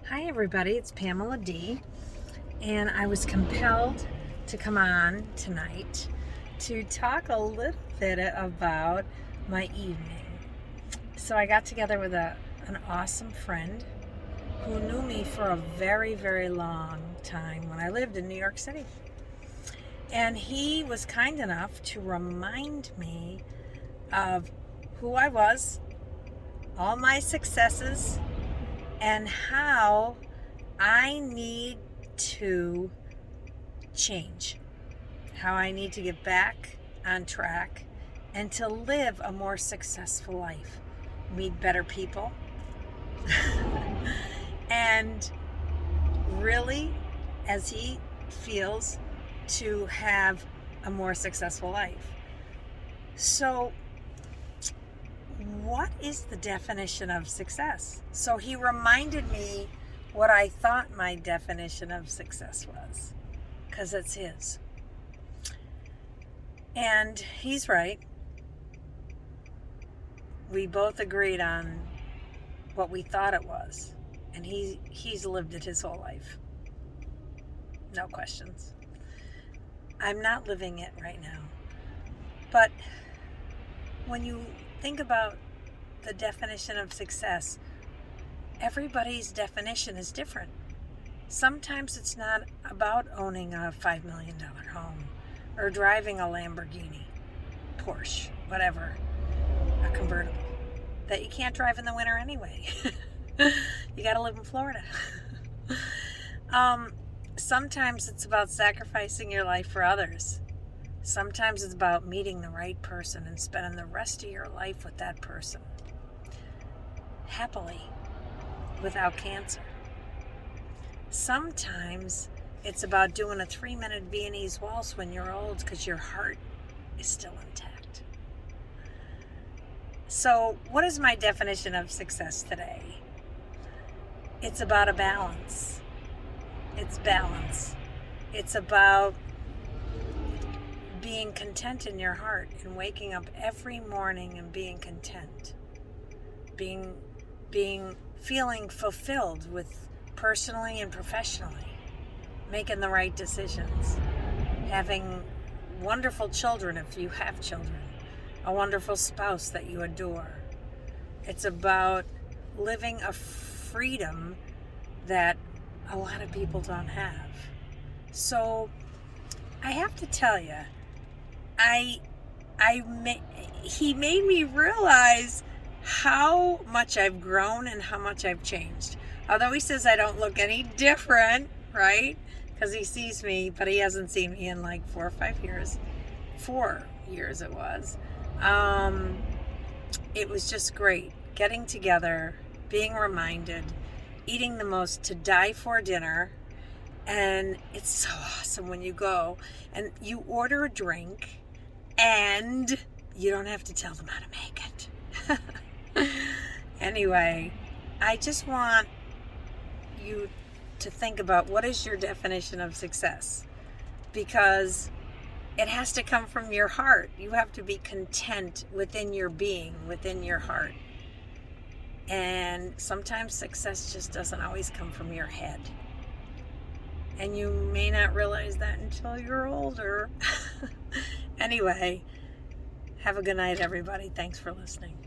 Hi, everybody. It's Pamela D. And I was compelled to come on tonight to talk a little bit about my evening. So I got together with an awesome friend who knew me for a very, very long time when I lived in New York City. And he was kind enough to remind me of who I was, all my successes, and how I need to change, how I need to get back on track and to live a more successful life, meet better people, and really, as he feels, to have a more successful life. So, what is the definition of success? So he reminded me what I thought my definition of success was, because it's his. And he's right. We both agreed on what we thought it was. And he's lived it his whole life. No questions. I'm not living it right now. But when you think about the definition of success, everybody's definition is different. Sometimes it's not about owning a $5 million home or driving a Lamborghini, Porsche, whatever, a convertible that you can't drive in the winter anyway. You got to live in Florida. Sometimes it's about sacrificing your life for others. Sometimes it's about meeting the right person and spending the rest of your life with that person, happily, without cancer. Sometimes it's about doing a 3-minute Viennese waltz when you're old because your heart is still intact. So, what is my definition of success today? It's about a balance. It's balance. It's about being content in your heart and waking up every morning and being content. Feeling fulfilled with personally and professionally, making the right decisions, having wonderful children if you have children, a wonderful spouse that you adore. It's about living a freedom that a lot of people don't have. So I have to tell you, he made me realize how much I've grown and how much I've changed. Although he says I don't look any different, right? Because he sees me, but he hasn't seen me in like 4 or 5 years. 4 years it was. It was just great getting together, being reminded, eating the most to die for dinner. And it's so awesome when you go and you order a drink and you don't have to tell them how to make it. Anyway, I just want you to think about what is your definition of success, because it has to come from your heart. You have to be content within your being, within your heart. And sometimes success just doesn't always come from your head. And you may not realize that until you're older. Anyway, have a good night, everybody. Thanks for listening.